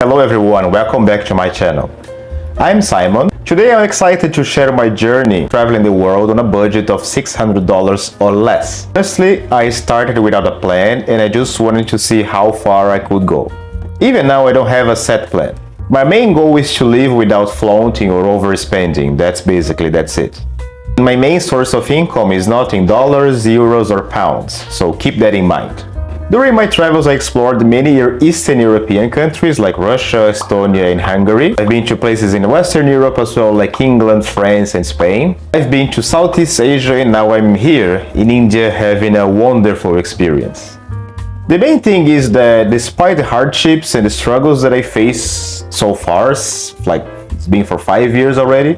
Hello everyone, welcome back to my channel. I'm Simon. Today I'm excited to share my journey traveling the world on a budget of $600 or less. Honestly, I started without a plan and I just wanted to see how far I could go. Even now I don't have a set plan. My main goal is to live without flaunting or overspending. That's it. My main source of income is not in dollars, euros or pounds, so keep that in mind. During my travels, I explored many Eastern European countries like Russia, Estonia and Hungary. I've been to places in Western Europe as well, like England, France and Spain. I've been to Southeast Asia and now I'm here in India having a wonderful experience. The main thing is that despite the hardships and the struggles that I face so far, like it's been for 5 years already,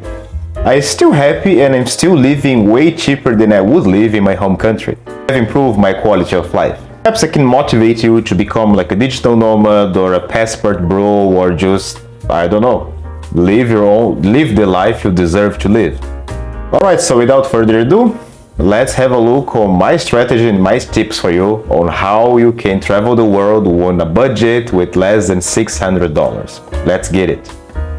I'm still happy and I'm still living way cheaper than I would live in my home country. I've improved my quality of life. Perhaps I can motivate you to become like a digital nomad or a passport bro or just, I don't know, live the life you deserve to live. Alright, so without further ado, let's have a look on my strategy and my tips for you on how you can travel the world on a budget with less than $600. Let's get it.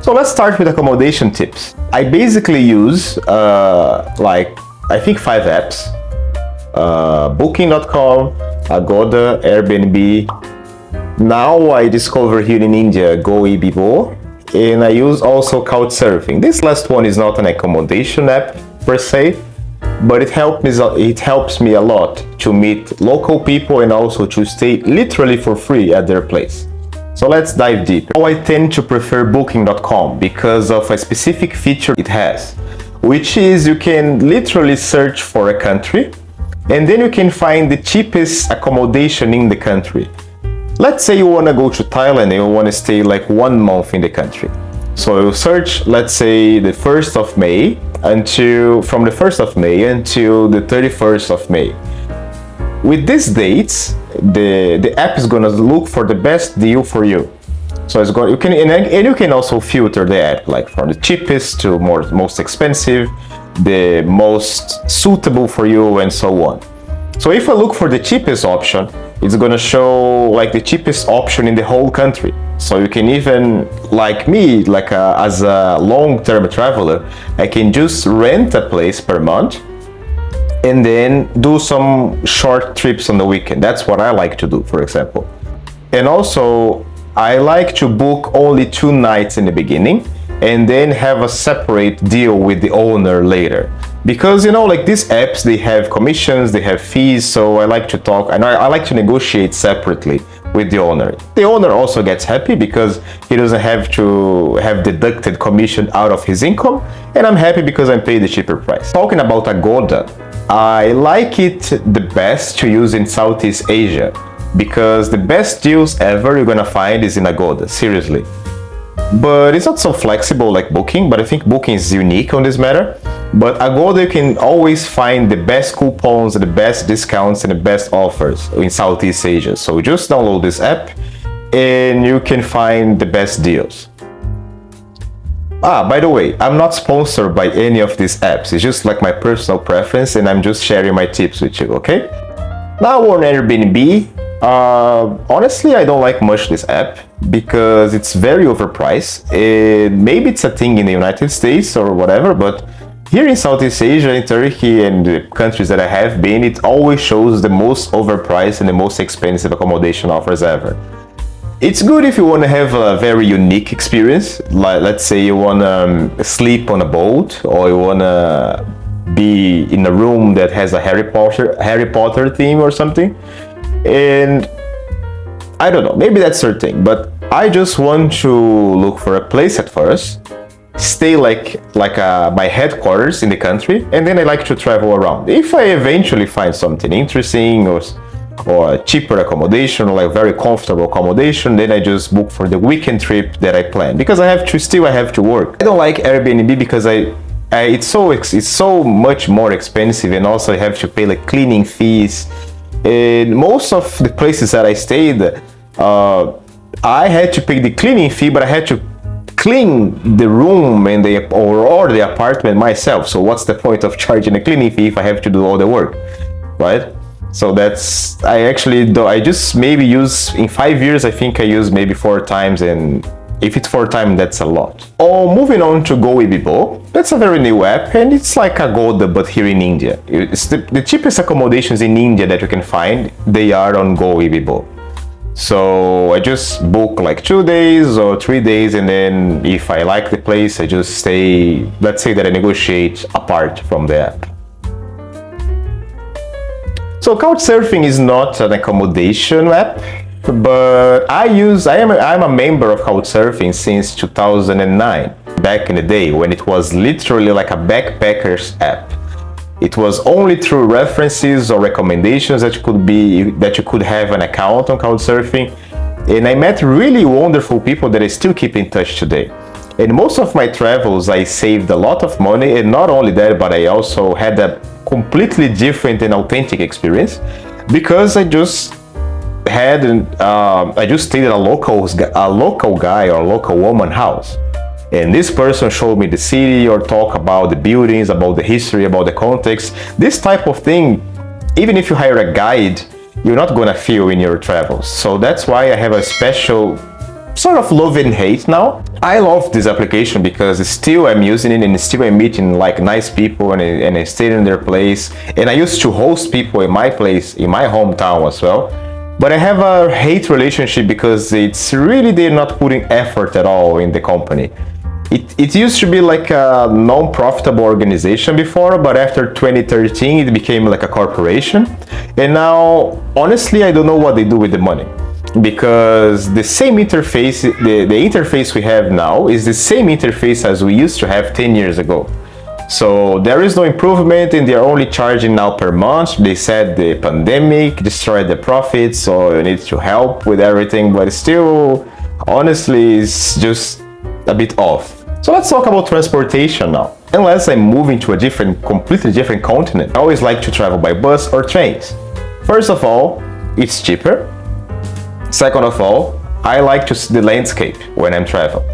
So let's start with accommodation tips. I basically use I think 5 apps. Booking.com, Agoda, Airbnb. Now I discover here in India Goibibo, and I use also Couchsurfing. This last one is not an accommodation app per se, but it helps me a lot to meet local people and also to stay literally for free at their place. So let's dive deep. I tend to prefer Booking.com because of a specific feature it has, which is you can literally search for a country and then you can find the cheapest accommodation in the country. Let's say you want to go to Thailand and you want to stay like 1 month in the country. So you search, let's say from the 1st of May until the 31st of May. With these dates, the app is going to look for the best deal for you. So you can also filter the app like from the cheapest to most expensive, the most suitable for you and so on. So if I look for the cheapest option, it's gonna show like the cheapest option in the whole country. So you can even, like me, as a long-term traveler, I can just rent a place per month and then do some short trips on the weekend. That's what I like to do, for example. And also, I like to book only 2 nights in the beginning and then have a separate deal with the owner later. Because like these apps, they have commissions, they have fees, so I like to talk and I like to negotiate separately with the owner. The owner also gets happy because he doesn't have to have deducted commission out of his income, and I'm happy because I'm paid the cheaper price. Talking about Agoda, I like it the best to use in Southeast Asia because the best deals ever you're gonna find is in Agoda, seriously. But it's not so flexible like Booking, but I think Booking is unique on this matter. But Agoda, you can always find the best coupons, the best discounts and the best offers in Southeast Asia. So just download this app and you can find the best deals. By the way, I'm not sponsored by any of these apps. It's just like my personal preference and I'm just sharing my tips with you, okay? Now on Airbnb, honestly, I don't like much this app because it's very overpriced. Maybe it's a thing in the United States or whatever, but here in Southeast Asia, in Turkey and the countries that I have been, it always shows the most overpriced and the most expensive accommodation offers ever. It's good if you want to have a very unique experience, like let's say you want to sleep on a boat or you want to be in a room that has a Harry Potter theme or something. And I don't know, maybe that's your thing, but I just want to look for a place at first, stay my headquarters in the country, and then I like to travel around. If I eventually find something interesting or a cheaper accommodation or like very comfortable accommodation, then I just book for the weekend trip that I plan because I have to work. I don't like Airbnb because it's so much more expensive, and also I have to pay like cleaning fees. In most of the places that I stayed, I had to pay the cleaning fee, but I had to clean the room and or the apartment myself. So what's the point of charging a cleaning fee if I have to do all the work, right? So that's, I actually do, I just maybe use, in 5 years, I think I use maybe 4 times, and if it's 4 times, that's a lot. Oh, moving on to Goibibo. That's a very new app, and it's like Agoda, but here in India. It's the cheapest accommodations in India that you can find, they are on Goibibo. So I just book like 2 days or 3 days, and then if I like the place, I just stay, let's say that I negotiate apart from the app. So Couchsurfing is not an accommodation app, but I'm a member of Couchsurfing since 2009, back in the day when it was literally like a backpackers app. It was only through references or recommendations that you could have an account on Couchsurfing, and I met really wonderful people that I still keep in touch today. In most of my travels, I saved a lot of money, and not only that, but I also had a completely different and authentic experience because I just stayed at a local guy or local woman house, and this person showed me the city or talk about the buildings, about the history, about the context. This type of thing, even if you hire a guide, you're not gonna feel in your travels. So that's why I have a special sort of love and hate now. I love this application because still I'm using it, and still I'm meeting like nice people, and I stay in their place, and I used to host people in my place, in my hometown as well. But I have a hate relationship because it's really, they're not putting effort at all in the company. It used to be like a non-profitable organization before, but after 2013 it became like a corporation, and now honestly I don't know what they do with the money, because the same interface, the interface we have now is the same interface as we used to have 10 years ago. So there is no improvement, and they're only charging now per month. They said the pandemic destroyed the profits, so you need to help with everything, but still, honestly, it's just a bit off. So let's talk about transportation now. Unless I'm moving to a completely different continent, I always like to travel by bus or trains. First of all, it's cheaper. Second of all, I like to see the landscape when I'm traveling.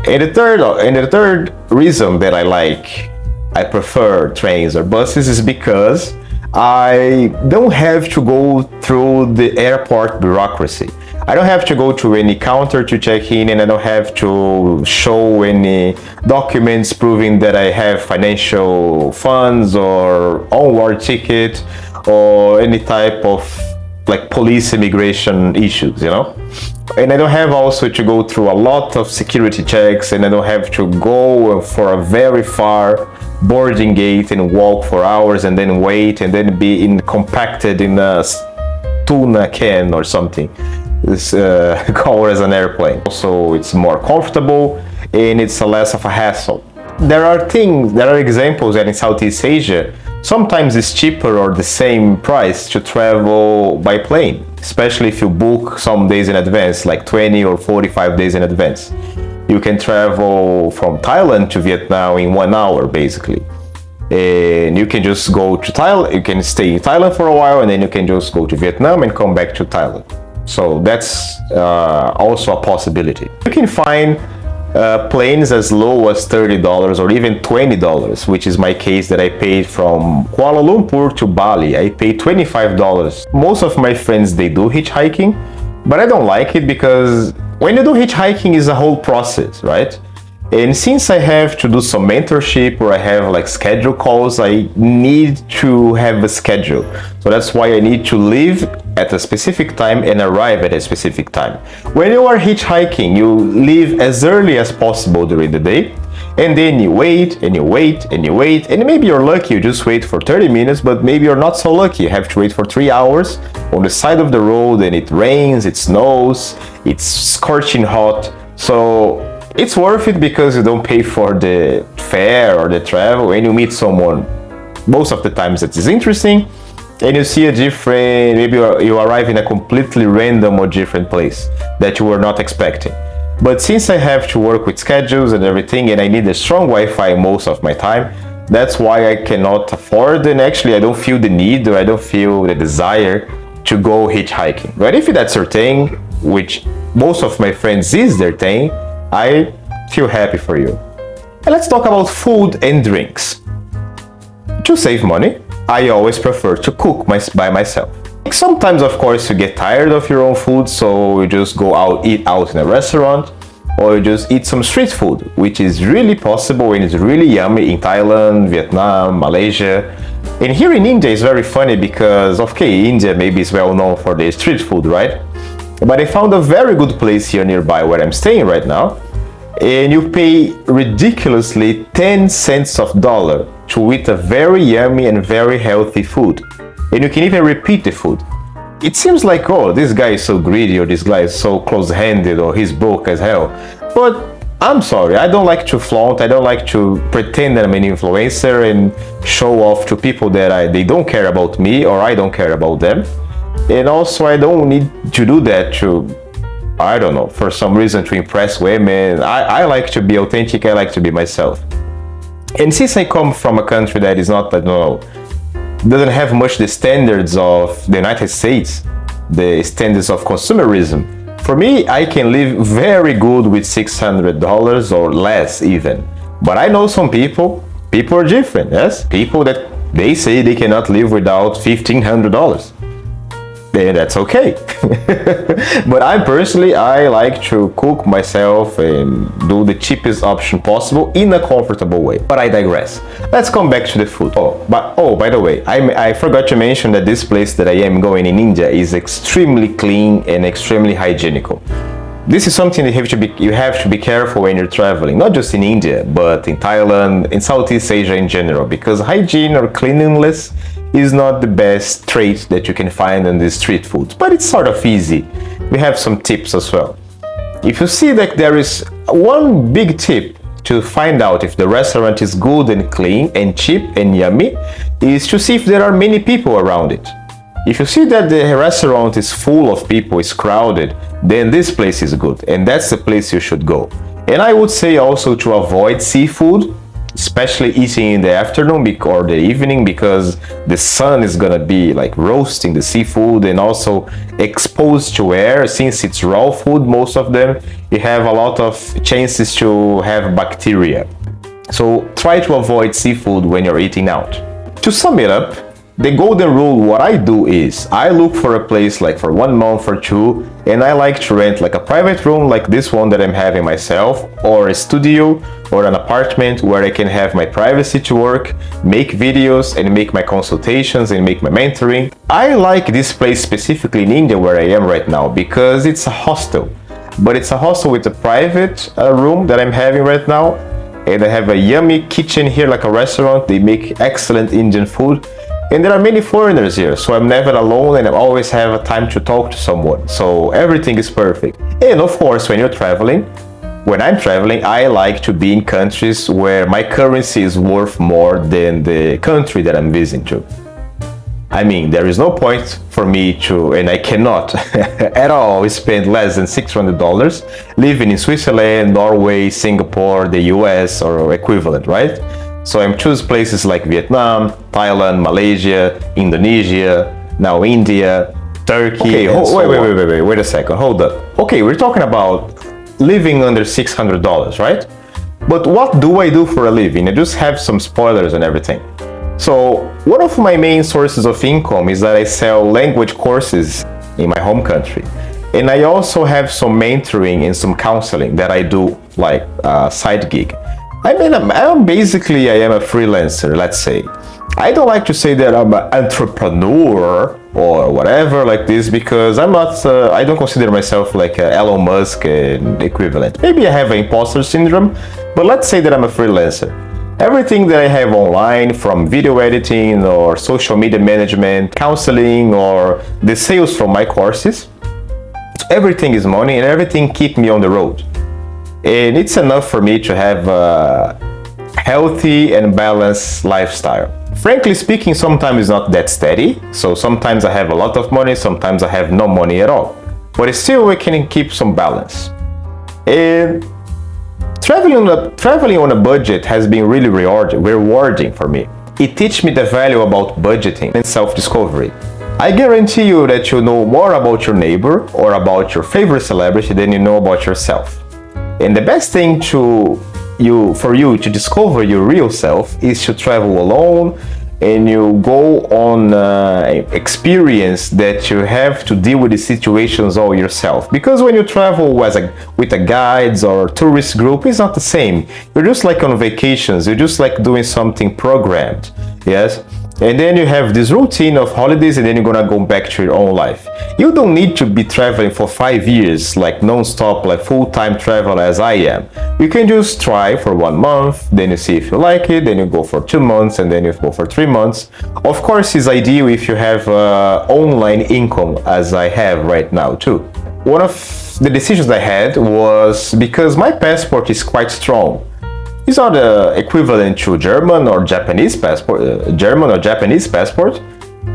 And the third reason that I prefer trains or buses is because I don't have to go through the airport bureaucracy. I don't have to go to any counter to check in, and I don't have to show any documents proving that I have financial funds or onboard ticket or any type of like police immigration issues, you know? And I don't have also to go through a lot of security checks, and I don't have to go for a very far boarding gate and walk for hours and then wait and then be compacted in a tuna can or something. It's called as an airplane. Also, it's more comfortable and it's less of a hassle. There are examples that in Southeast Asia, sometimes it's cheaper or the same price to travel by plane, especially if you book some days in advance, like 20 or 45 days in advance. You can travel from Thailand to Vietnam in 1 hour, basically. And you can just go to Thailand, you can stay in Thailand for a while, and then you can just go to Vietnam and come back to Thailand. So that's also a possibility. You can find planes as low as $30 or even $20, which is my case that I paid from Kuala Lumpur to Bali. I paid $25. Most of my friends, they do hitchhiking, but I don't like it because when you do hitchhiking, is a whole process, right? And since I have to do some mentorship or I have like schedule calls, I need to have a schedule. So that's why I need to leave at a specific time and arrive at a specific time. When you are hitchhiking, you leave as early as possible during the day, and then you wait and you wait and you wait, and maybe you're lucky, you just wait for 30 minutes, but maybe you're not so lucky, you have to wait for 3 hours on the side of the road, and it rains, it snows, it's scorching hot. So it's worth it because you don't pay for the fare or the travel, and you meet someone most of the times that is interesting, and you see a different, maybe you arrive in a completely random or different place that you were not expecting. But since I have to work with schedules and everything, and I need a strong Wi-Fi most of my time, that's why I cannot afford, and actually I don't feel the need or I don't feel the desire to go hitchhiking. But if that's your thing, which most of my friends is their thing, I feel happy for you. And let's talk about food and drinks. To save money, I always prefer to cook by myself. Sometimes, of course, you get tired of your own food, so you just go out, eat out in a restaurant, or you just eat some street food, which is really possible and it's really yummy in Thailand, Vietnam, Malaysia. And here in India, it's very funny because, okay, India maybe is well known for their street food, right? But I found a very good place here nearby where I'm staying right now, and you pay ridiculously 10 cents of dollar to eat a very yummy and very healthy food. And you can even repeat the food. It seems like, oh, this guy is so greedy, or this guy is so close-handed, or he's broke as hell. But I'm sorry, I don't like to flaunt, I don't like to pretend that I'm an influencer and show off to people that they don't care about me or I don't care about them. And also, I don't need to do that to, I don't know, for some reason to impress women. I like to be authentic, I like to be myself. And since I come from a country that is not, I don't know, doesn't have much the standards of the United States, the standards of consumerism, for me, I can live very good with $600 or less even. But I know some people are different, yes? People that they say they cannot live without $1,500. Then that's okay. But I like to cook myself and do the cheapest option possible in a comfortable way. But I digress. Let's come back to the food. By the way, I forgot to mention that this place that I am going in India is extremely clean and extremely hygienical. This is something that you have to be careful when you're traveling, not just in India, but in Thailand, in Southeast Asia in general, because hygiene or cleanliness is not the best trait that you can find in these street foods, but it's sort of easy. We have some tips as well. If you see that there is one big tip to find out if the restaurant is good and clean and cheap and yummy, is to see if there are many people around it. If you see that the restaurant is full of people, is crowded, then this place is good, and that's the place you should go. And I would say also to avoid seafood, especially eating in the afternoon or the evening, because the sun is gonna be like roasting the seafood and also exposed to air. Since it's raw food, most of them, you have a lot of chances to have bacteria. So try to avoid seafood when you're eating out. To sum it up, the golden rule, what I do is I look for a place like for 1 month or 2, and I like to rent like a private room like this one that I'm having myself, or a studio or an apartment where I can have my privacy to work, make videos and make my consultations and make my mentoring. I like this place specifically in India where I am right now because it's a hostel, but it's a hostel with a private room that I'm having right now, and I have a yummy kitchen here like a restaurant. They make excellent Indian food. And there are many foreigners here, so I'm never alone and I always have a time to talk to someone. So everything is perfect. And of course, when I'm traveling, I like to be in countries where my currency is worth more than the country that I'm visiting to. I mean, there is no point for me to, and I cannot at all spend less than $600 living in Switzerland, Norway, Singapore, the US or equivalent, right? So I'm choosing places like Vietnam, Thailand, Malaysia, Indonesia, now India, Turkey. Okay, wait a second, hold up. Okay, we're talking about living under $600, right? But what do I do for a living? I just have some spoilers and everything. So one of my main sources of income is that I sell language courses in my home country. And I also have some mentoring and some counseling that I do like a side gig. I mean, I am a freelancer, let's say. I don't like to say that I'm an entrepreneur or whatever like this because I'm not, I don't consider myself like Elon Musk and equivalent. Maybe I have an imposter syndrome, but let's say that I'm a freelancer. Everything that I have online, from video editing or social media management, counseling, or the sales from my courses, everything is money and everything keeps me on the road. And it's enough for me to have a healthy and balanced lifestyle. Frankly speaking, sometimes it's not that steady. So sometimes I have a lot of money, sometimes I have no money at all. But still we can keep some balance. And traveling on a budget has been really rewarding for me. It teaches me the value about budgeting and self-discovery. I guarantee you that you know more about your neighbor or about your favorite celebrity than you know about yourself. And the best thing for you to discover your real self is to travel alone and you go on experience that you have to deal with the situations all yourself. Because when you travel with a guides or tourist group, it's not the same. You're just like on vacations, you're just like doing something programmed, yes? And then you have this routine of holidays, and then you're gonna go back to your own life. You don't need to be traveling for 5 years, like non-stop, like full-time travel as I am. You can just try for 1 month, then you see if you like it, then you go for 2 months, and then you go for 3 months. Of course, it's ideal if you have online income, as I have right now too. One of the decisions I had was because my passport is quite strong. It's not equivalent to German or Japanese passport,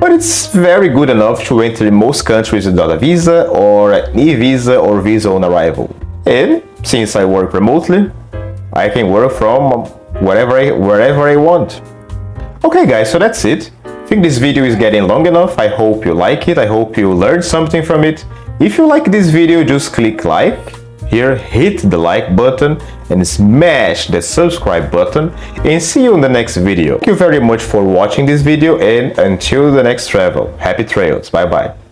but it's very good enough to enter in most countries without a visa or an e-visa or visa on arrival. And since I work remotely, I can work from wherever I want. Okay guys, so that's it. I think this video is getting long enough. I hope you like it. I hope you learned something from it. If you like this video, just click like. Here, hit the like button and smash the subscribe button, and see you in the next video. Thank you very much for watching this video, and until the next travel, happy trails. Bye bye.